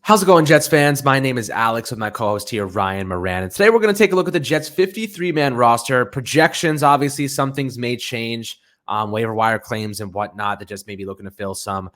How's it going, Jets fans? My name is Alex with my co-host here, Ryan Moran. And today we're going to take a look at the Jets' 53-man roster. Projections, obviously, some things may change. Waiver wire claims and whatnot. That just maybe looking to fill some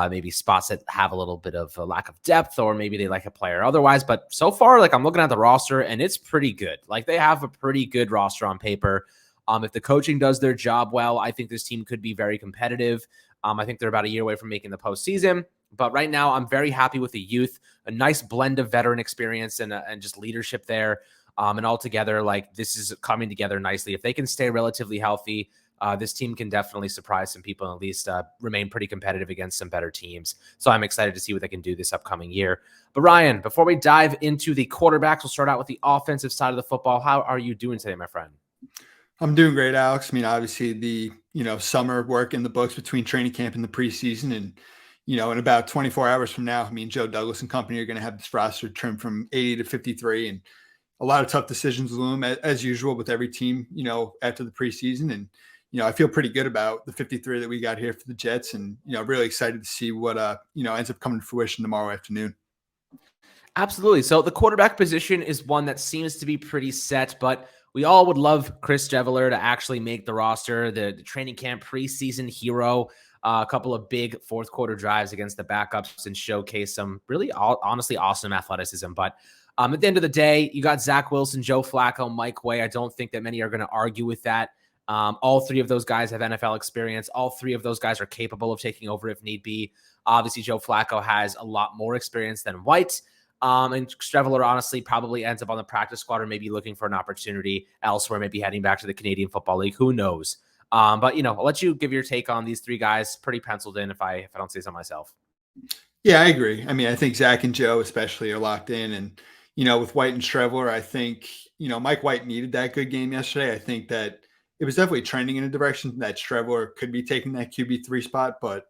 maybe spots that have a little bit of a lack of depth, or maybe they like a player otherwise. But so far, I'm looking at the roster, and it's pretty good. They have a pretty good roster on paper. If the coaching does their job well, I think this team could be very competitive. I think they're about a year away from making the postseason. But right now, I'm very happy with the youth, a nice blend of veteran experience and just leadership there. And altogether, this is coming together nicely. If they can stay relatively healthy, this team can definitely surprise some people and at least remain pretty competitive against some better teams. So I'm excited to see what they can do this upcoming year. But Ryan, before we dive into the quarterbacks, we'll start out with the offensive side of the football. How are you doing today, my friend? I'm doing great, Alex. I mean, obviously the, summer work in the books between training camp and the preseason. And, in about 24 hours from now, Joe Douglas and company are going to have this roster trimmed from 80 to 53. And a lot of tough decisions loom as usual with every team, after the preseason. And, I feel pretty good about the 53 that we got here for the Jets and, really excited to see what, ends up coming to fruition tomorrow afternoon. Absolutely. So the quarterback position is one that seems to be pretty set, but we all would love Chris Streveler to actually make the roster, the training camp preseason hero, a couple of big fourth quarter drives against the backups and showcase some really honestly awesome athleticism. But at the end of the day, you got Zach Wilson, Joe Flacco, Mike Way. I don't think that many are going to argue with that. All three of those guys have NFL experience. All three of those guys are capable of taking over if need be. Obviously, Joe Flacco has a lot more experience than White. And Streveler honestly probably ends up on the practice squad or maybe looking for an opportunity elsewhere, maybe heading back to the Canadian Football League. Who knows? But, I'll let you give your take on these three guys. Pretty penciled in if I don't say so myself. Yeah, I agree. I mean, I think Zach and Joe especially are locked in. And, with White and Streveler, I think, Mike White needed that good game yesterday. I think that it was definitely trending in a direction that Streveler could be taking that QB3 spot. But,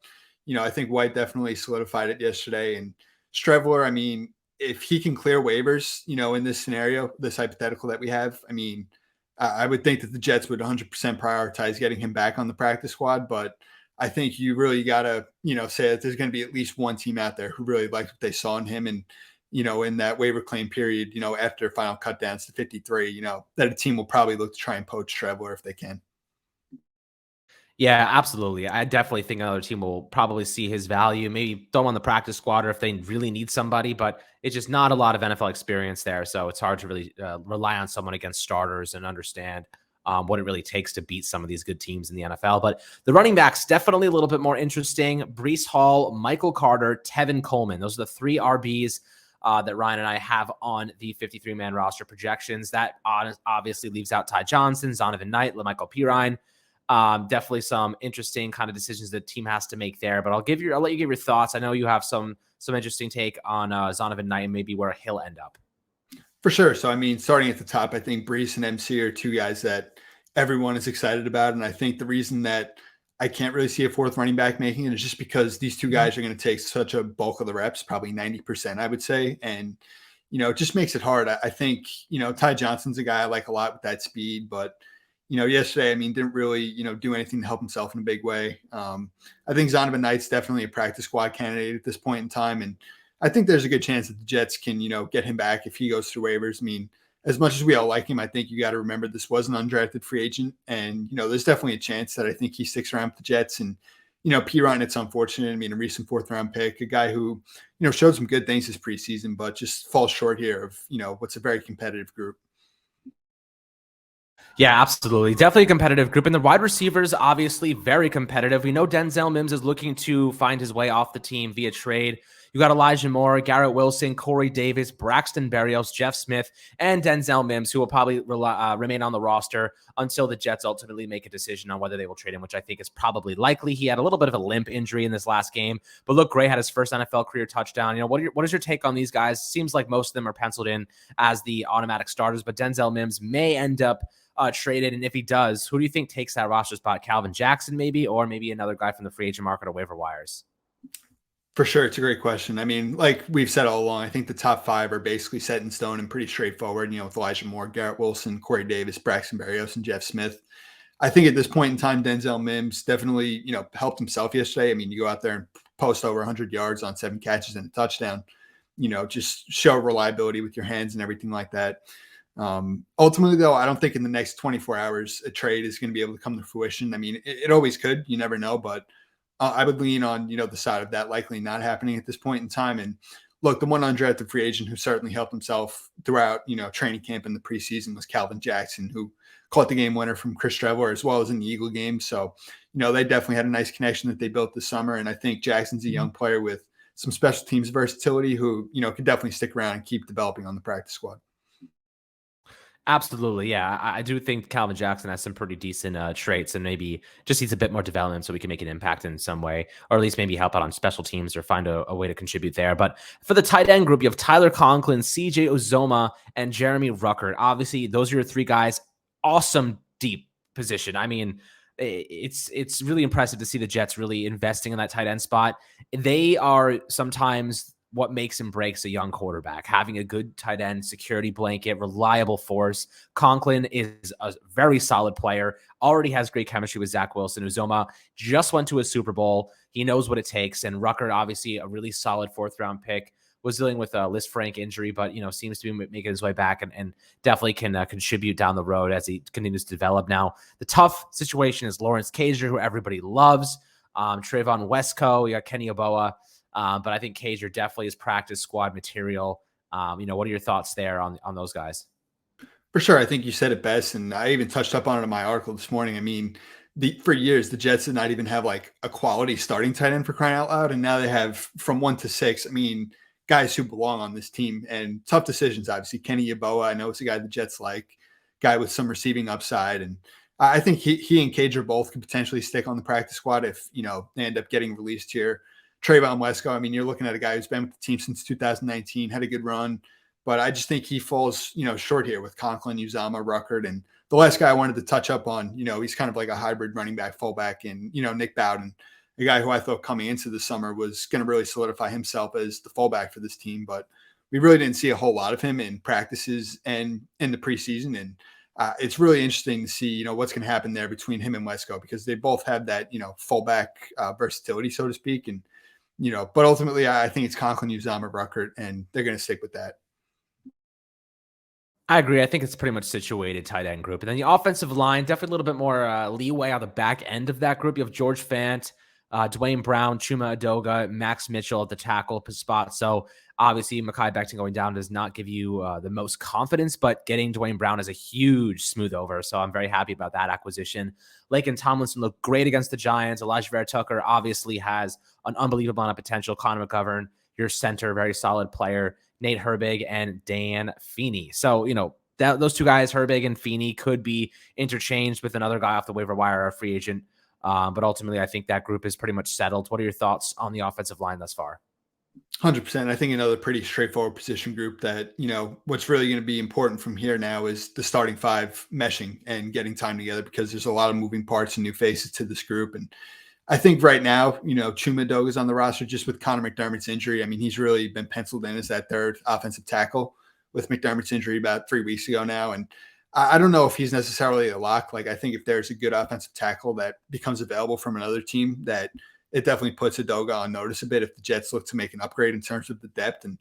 I think White definitely solidified it yesterday. And Streveler, I mean, if he can clear waivers, in this scenario, this hypothetical that we have, I mean, I would think that the Jets would 100% prioritize getting him back on the practice squad. But I think you really got to, say that there's going to be at least one team out there who really liked what they saw in him. And, in that waiver claim period, after final cut downs to 53, that a team will probably look to try and poach Streveler if they can. Yeah, absolutely. I definitely think another team will probably see his value, maybe throw him on the practice squad or if they really need somebody, but it's just not a lot of NFL experience there. So it's hard to really rely on someone against starters and understand what it really takes to beat some of these good teams in the NFL. But the running backs, definitely a little bit more interesting. Breece Hall, Michael Carter, Tevin Coleman. Those are the three RBs that Ryan and I have on the 53-man roster projections. That obviously leaves out Ty Johnson, Zonovan Knight, LaMichael Pirine. Definitely some interesting kind of decisions the team has to make there, but I'll let you give your thoughts. I know you have some interesting take on Zonovan Knight and maybe where he'll end up. For sure. So, I mean, starting at the top, I think Breece and MC are two guys that everyone is excited about. And I think the reason that I can't really see a fourth running back making it is just because these two guys are going to take such a bulk of the reps, probably 90%, I would say. And, it just makes it hard. I think, Ty Johnson's a guy I like a lot with that speed, but yesterday, I mean, didn't really, do anything to help himself in a big way. I think Zonovan Knight's definitely a practice squad candidate at this point in time. And I think there's a good chance that the Jets can, get him back if he goes through waivers. I mean, as much as we all like him, I think you got to remember this was an undrafted free agent. And, there's definitely a chance that I think he sticks around with the Jets. And, Pirine, it's unfortunate. I mean, a recent fourth round pick, a guy who, showed some good things this preseason, but just falls short here of, what's a very competitive group. Yeah, absolutely. Definitely a competitive group. And the wide receivers, obviously very competitive. We know Denzel Mims is looking to find his way off the team via trade. You got Elijah Moore, Garrett Wilson, Corey Davis, Braxton Berrios, Jeff Smith, and Denzel Mims, who will probably remain on the roster until the Jets ultimately make a decision on whether they will trade him, which I think is probably likely. He had a little bit of a limp injury in this last game, but look great, had his first NFL career touchdown. What is your take on these guys? Seems like most of them are penciled in as the automatic starters, but Denzel Mims may end up traded. And if he does, who do you think takes that roster spot? Calvin Jackson maybe, or maybe another guy from the free agent market or waiver wires? For sure. It's a great question. I mean, like we've said all along, I think the top five are basically set in stone and pretty straightforward, with Elijah Moore, Garrett Wilson, Corey Davis, Braxton Berrios, and Jeff Smith. I think at this point in time, Denzel Mims definitely, helped himself yesterday. I mean, you go out there and post over 100 yards on 7 catches and a touchdown. just show reliability with your hands and everything like that. Ultimately, though, I don't think in the next 24 hours a trade is going to be able to come to fruition. I mean, it always could. You never know, but I would lean on the side of that likely not happening at this point in time. And look, the one undrafted free agent who certainly helped himself throughout training camp in the preseason was Calvin Jackson, who caught the game winner from Chris Trevor as well as in the Eagle game. So they definitely had a nice connection that they built this summer. And I think Jackson's a young player with some special teams versatility who could definitely stick around and keep developing on the practice squad. Absolutely. Yeah. I do think Calvin Jackson has some pretty decent traits and maybe just needs a bit more development so we can make an impact in some way, or at least maybe help out on special teams or find a way to contribute there. But for the tight end group, you have Tyler Conklin, CJ Uzoma, and Jeremy Ruckert. Obviously, those are your three guys. Awesome deep position. I mean, it's really impressive to see the Jets really investing in that tight end spot. They are sometimes what makes and breaks a young quarterback. Having a good tight end, security blanket, reliable force. Conklin is a very solid player, already has great chemistry with Zach Wilson. Uzoma just went to a Super Bowl. He knows what it takes. And Ruckert, obviously a really solid fourth-round pick, was dealing with a Liz Frank injury, but, seems to be making his way back and definitely can contribut down the road as he continues to develop. Now, the tough situation is Lawrence Cager, who everybody loves. Trayvon Wesco, you got Kenny Oboa. But I think Cager definitely is practice squad material. What are your thoughts there on those guys? For sure. I think you said it best. And I even touched up on it in my article this morning. I mean, for years, the Jets did not even have like a quality starting tight end for crying out loud. And now they have from 1 to 6. I mean, guys who belong on this team and tough decisions. Obviously, Kenny Yeboah, I know it's a guy the Jets like, guy with some receiving upside. And I think he and Cager both could potentially stick on the practice squad if, they end up getting released here. Trayvon Wesco, I mean, you're looking at a guy who's been with the team since 2019, had a good run, but I just think he falls, short here with Conklin, Uzama, Ruckert, and the last guy I wanted to touch up on, he's kind of like a hybrid running back, fullback, and Nick Bowden, a guy who I thought coming into the summer was going to really solidify himself as the fullback for this team, but we really didn't see a whole lot of him in practices and in the preseason, and it's really interesting to see, what's going to happen there between him and Wesco because they both have that, fullback versatility, so to speak, and but ultimately, I think it's Conklin, Uzama, Ruckert, and they're going to stick with that. I agree. I think it's pretty much situated tight end group. And then the offensive line, definitely a little bit more leeway on the back end of that group. You have George Fant, Dwayne Brown, Chuma Adoga, Max Mitchell at the tackle spot. So obviously, Mekhi Becton going down does not give you the most confidence, but getting Dwayne Brown is a huge smooth over. So I'm very happy about that acquisition. Laken Tomlinson looked great against the Giants. Elijah Vera Tucker obviously has an unbelievable amount of potential. Connor McGovern, your center, very solid player. Nate Herbig and Dan Feeney. So, those two guys, Herbig and Feeney, could be interchanged with another guy off the waiver wire or a free agent. But ultimately, I think that group is pretty much settled. What are your thoughts on the offensive line thus far? 100%. I think another pretty straightforward position group that, what's really going to be important from here now is the starting five meshing and getting time together because there's a lot of moving parts and new faces to this group. And I think right now, Chuma Dog is on the roster just with Connor McDermott's injury. I mean, he's really been penciled in as that third offensive tackle with McDermott's injury about 3 weeks ago now. And I don't know if he's necessarily a lock. Like, I think if there's a good offensive tackle that becomes available from another team, that it definitely puts Adoga on notice a bit if the Jets look to make an upgrade in terms of the depth. And,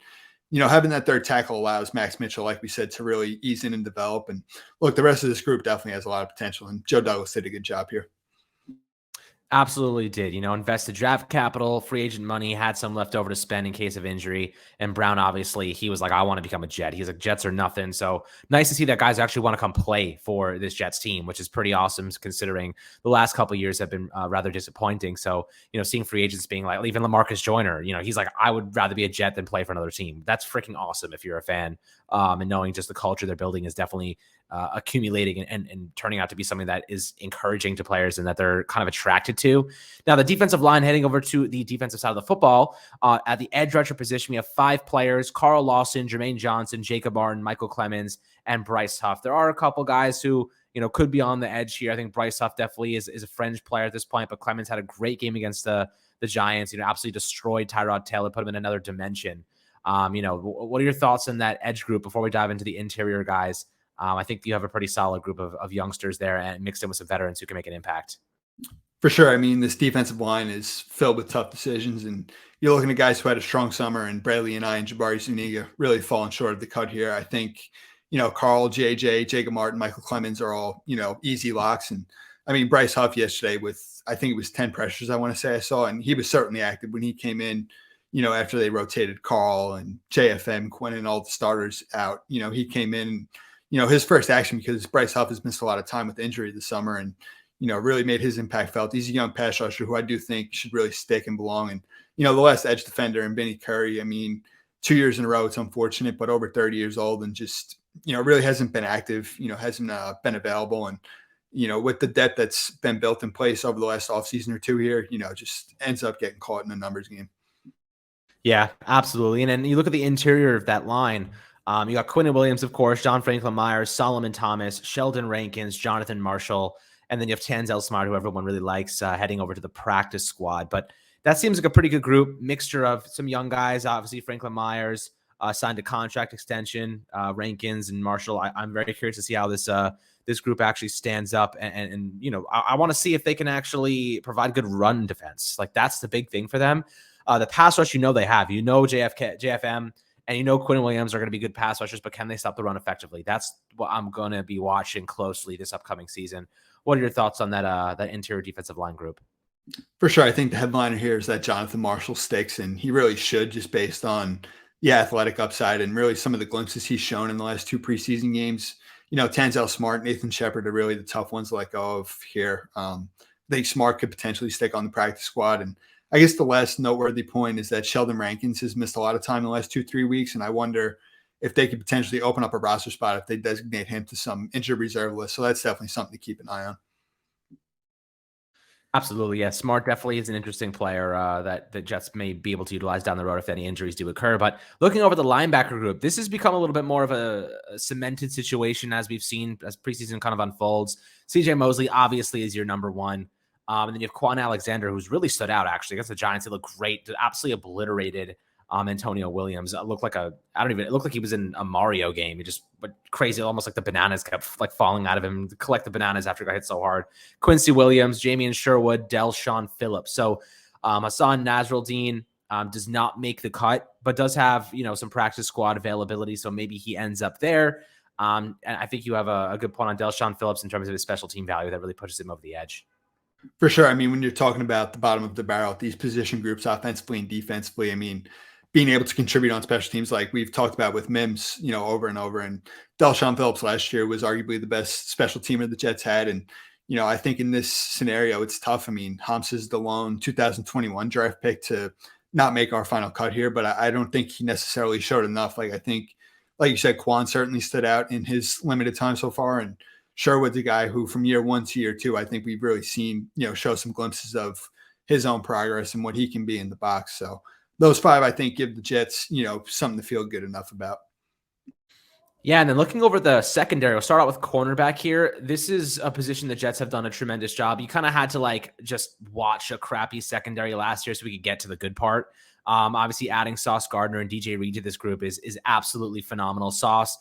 having that third tackle allows Max Mitchell, like we said, to really ease in and develop. And look, the rest of this group definitely has a lot of potential. And Joe Douglas did a good job here. Absolutely did. Invested draft capital, free agent money, had some left over to spend in case of injury. And Brown, obviously, he was like, I want to become a Jet. He's like, Jets are nothing. So nice to see that guys actually want to come play for this Jets team, which is pretty awesome considering the last couple of years have been rather disappointing. So, seeing free agents being like, even LaMarcus Joyner, he's like, I would rather be a Jet than play for another team. That's freaking awesome if you're a fan. And knowing just the culture they're building is definitely accumulating and turning out to be something that is encouraging to players and that they're kind of attracted to. Now, the defensive line, heading over to the defensive side of the football, at the edge rusher position, we have 5 players: Carl Lawson, Jermaine Johnson, Jacob Martin, Michael Clemens, and Bryce Huff. There are a couple guys who, could be on the edge here. I think Bryce Huff definitely is a fringe player at this point, but Clemens had a great game against the Giants, absolutely destroyed Tyrod Taylor, put him in another dimension. What are your thoughts on that edge group before we dive into the interior guys? I think you have a pretty solid group of youngsters there and mixed in with some veterans who can make an impact. For sure. I mean, this defensive line is filled with tough decisions, and you're looking at guys who had a strong summer, and Bradley and I and Jabari Zuniga really falling short of the cut here. I think, Carl, JJ, Jacob Martin, Michael Clemens are all, easy locks. And I mean, Bryce Huff yesterday with, I think it was 10 pressures, I want to say I saw, and he was certainly active when he came in, after they rotated Carl and JFM, Quinn, and all the starters out. He came in, his first action, because Bryce Huff has missed a lot of time with injury this summer, and really made his impact felt. He's a young pass rusher who I do think should really stick and belong. And, the last edge defender and Benny Curry, I mean, 2 years in a row, it's unfortunate, but over 30 years old and just, really hasn't been active, hasn't been available. And, with the depth that's been built in place over the last offseason or two here, just ends up getting caught in a numbers game. Yeah, absolutely. And then you look at the interior of that line. You got Quinn Williams, of course, John Franklin Myers, Solomon Thomas, Sheldon Rankins, Jonathan Marshall, and then you have Tanzel Smart, who everyone really likes, heading over to the practice squad. But that seems like a pretty good group, mixture of some young guys. Obviously, Franklin Myers signed a contract extension. Rankins and Marshall. I'm very curious to see how this group actually stands up. And I want to see if they can actually provide good run defense. Like, that's the big thing for them. The pass rush, they have. JFM and Quinn Williams are going to be good pass rushers, but can they stop the run effectively? That's what I'm going to be watching closely this upcoming season. What are your thoughts on that interior defensive line group? For sure. I think the headliner here is that Jonathan Marshall sticks, and he really should, just based on the athletic upside and really some of the glimpses he's shown in the last two preseason games. Tanzel Smart, Nathan Shepard are really the tough ones to let go of here. I think Smart could potentially stick on the practice squad. And I guess the last noteworthy point is that Sheldon Rankins has missed a lot of time in the last 2-3 weeks, and I wonder if they could potentially open up a roster spot if they designate him to some injured reserve list. So that's definitely something to keep an eye on. Absolutely, yeah. Smart definitely is an interesting player that the Jets may be able to utilize down the road if any injuries do occur. But looking over the linebacker group, this has become a little bit more of a cemented situation as we've seen as preseason kind of unfolds. CJ Mosley obviously is your number one. And then you have Quan Alexander, who's really stood out, actually. Against the Giants, he looked great. Absolutely obliterated Antonio Williams. It looked like it looked like he was in a Mario game. He just went crazy, almost like the bananas kept like falling out of him to collect the bananas after he got hit so hard. Quincy Williams, Jamie and Sherwood, Del'Shawn Phillips. So Hassan Nasruddin does not make the cut, but does have, some practice squad availability. So maybe he ends up there. And I think you have a good point on Del'Shawn Phillips in terms of his special team value that really pushes him over the edge. For sure. I mean, when you're talking about the bottom of the barrel, these position groups, offensively and defensively, I mean, being able to contribute on special teams, like we've talked about with Mims, over and over. And Del'Shawn Phillips last year was arguably the best special teamer the Jets had. And, I think in this scenario, it's tough. I mean, Humps is the lone 2021 draft pick to not make our final cut here, but I don't think he necessarily showed enough. Like, I think, like you said, Quan certainly stood out in his limited time so far. And Sherwood's a guy who from year one to year two, I think we've really seen, show some glimpses of his own progress and what he can be in the box. So those five, I think, give the Jets, something to feel good enough about. Yeah, and then looking over the secondary, we'll start out with cornerback here. This is a position the Jets have done a tremendous job. You kind of had to just watch a crappy secondary last year so we could get to the good part. Obviously, adding Sauce Gardner and DJ Reed to this group is absolutely phenomenal. Sauce,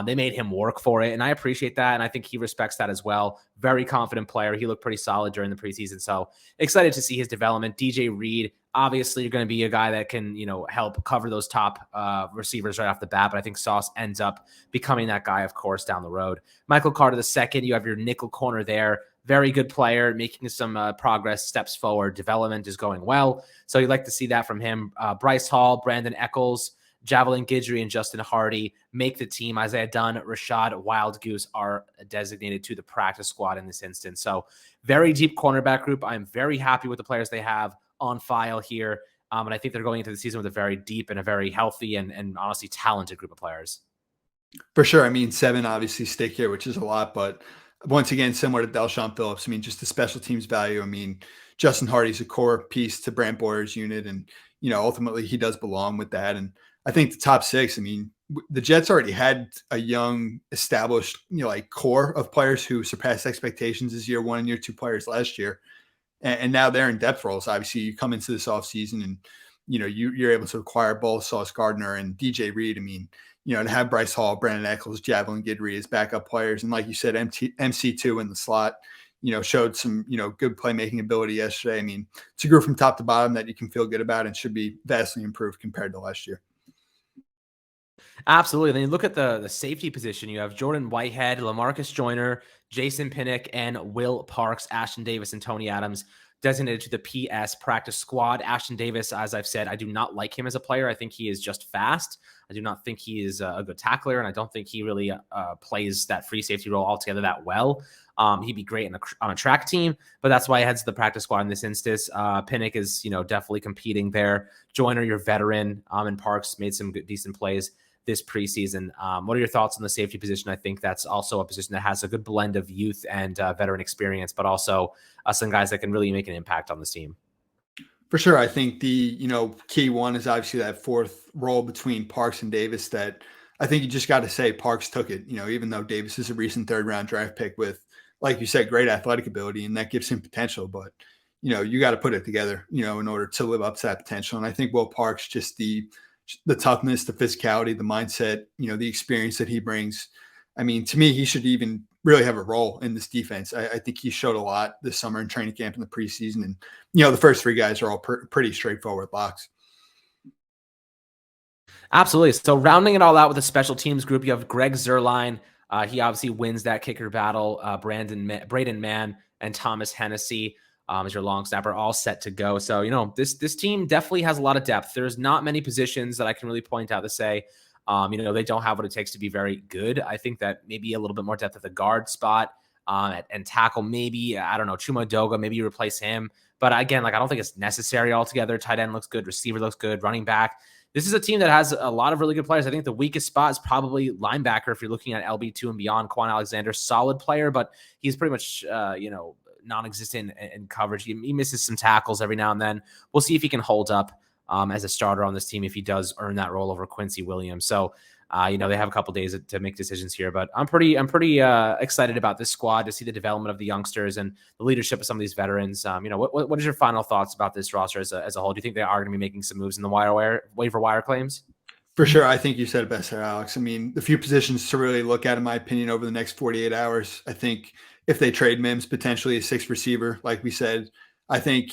they made him work for it, and I appreciate that, and I think he respects that as well. Very confident player. He looked pretty solid during the preseason, so excited to see his development. DJ Reed, obviously, you're going to be a guy that can, help cover those top receivers right off the bat, but I think Sauce ends up becoming that guy, of course, down the road. Michael Carter II, you have your nickel corner there. Very good player, making some progress, steps forward. Development is going well, so you'd like to see that from him. Bryce Hall, Brandon Eccles, Javelin Guidry, and Justin Hardy make the team. Isaiah Dunn, Rashad Wild Goose are designated to the practice squad in this instance. So very deep cornerback group. I'm very happy with the players they have on file here. And I think they're going into the season with a very deep and a very healthy and honestly talented group of players. For sure. I mean, 7 obviously stick here, which is a lot, but once again, similar to Del'Shawn Phillips, I mean, just the special teams value. I mean, Justin Hardy's a core piece to Brant Boyer's unit, and, ultimately he does belong with that. And I think the top 6, I mean, the Jets already had a young, established, core of players who surpassed expectations as year 1 and year 2 players last year. And now they're in depth roles. Obviously, you come into this offseason and, you're able to acquire both Sauce Gardner and DJ Reed. I mean, to have Bryce Hall, Brandon Eccles, Javelin Guidry as backup players. And like you said, MC2 in the slot, showed some, good playmaking ability yesterday. I mean, it's a group from top to bottom that you can feel good about and should be vastly improved compared to last year. Absolutely. Then you look at the safety position. You have Jordan Whitehead, LaMarcus Joyner, Jason Pinnock, and Will Parks, Ashton Davis, and Tony Adams designated to the PS practice squad. Ashton Davis, as I've said, I do not like him as a player. I think he is just fast. I do not think he is a good tackler, and I don't think he really plays that free safety role altogether that well. He'd be great on a track team, but that's why he heads to the practice squad in this instance. Pinnock is, definitely competing there. Joyner, your veteran, and Parks made some decent plays this preseason. What are your thoughts on the safety position? I think that's also a position that has a good blend of youth and veteran experience, but also some guys that can really make an impact on this team. For sure. I think the, key one is obviously that fourth role between Parks and Davis that I think you just got to say Parks took it, even though Davis is a recent 3rd-round draft pick with, like you said, great athletic ability, and that gives him potential. But, you got to put it together, in order to live up to that potential. And I think Will Parks, just the toughness, the physicality, the mindset, the experience that he brings. I mean, to me, he should even really have a role in this defense. I think he showed a lot this summer in training camp in the preseason. And, the first 3 guys are all pretty straightforward locks. Absolutely. So rounding it all out with a special teams group, you have Greg Zuerlein. He obviously wins that kicker battle. Braden Mann and Thomas Hennessy as your long snapper, all set to go. So, this team definitely has a lot of depth. There's not many positions that I can really point out to say, they don't have what it takes to be very good. I think that maybe a little bit more depth at the guard spot and tackle. Maybe, I don't know, Chuma Doga, maybe you replace him. But again, I don't think it's necessary altogether. Tight end looks good. Receiver looks good. Running back. This is a team that has a lot of really good players. I think the weakest spot is probably linebacker. If you're looking at LB2 and beyond, Quan Alexander, solid player, but he's pretty much, non-existent in coverage. He misses some tackles every now and then. We'll see if he can hold up as a starter on this team if he does earn that role over Quincy Williams. So, they have a couple days to make decisions here, but I'm pretty excited about this squad to see the development of the youngsters and the leadership of some of these veterans. What is your final thoughts about this roster as a whole? Do you think they are going to be making some moves in the waiver wire claims? For sure. I think you said it best there, Alex. I mean, the few positions to really look at, in my opinion, over the next 48 hours, I think if they trade Mims, potentially a 6th receiver, like we said, I think,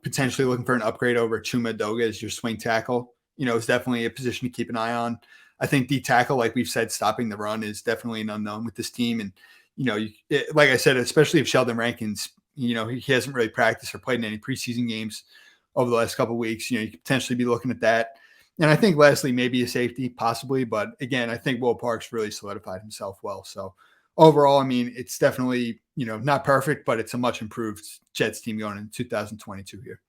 potentially looking for an upgrade over Chuma Doga as your swing tackle, is definitely a position to keep an eye on. I think D tackle, like we've said, stopping the run is definitely an unknown with this team. And, like I said, especially if Sheldon Rankins, he hasn't really practiced or played in any preseason games over the last couple of weeks, you could potentially be looking at that. And I think lastly, maybe a safety possibly, but again, I think Will Parks really solidified himself well. So overall, I mean, it's definitely, not perfect, but it's a much improved Jets team going into 2022 here.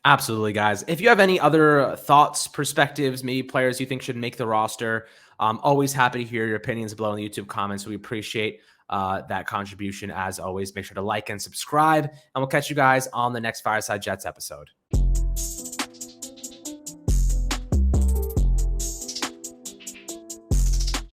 Absolutely, guys. If you have any other thoughts, perspectives, maybe players you think should make the roster, always happy to hear your opinions below in the YouTube comments. We appreciate that contribution as always. Make sure to like and subscribe, and we'll catch you guys on the next Fireside Jets episode.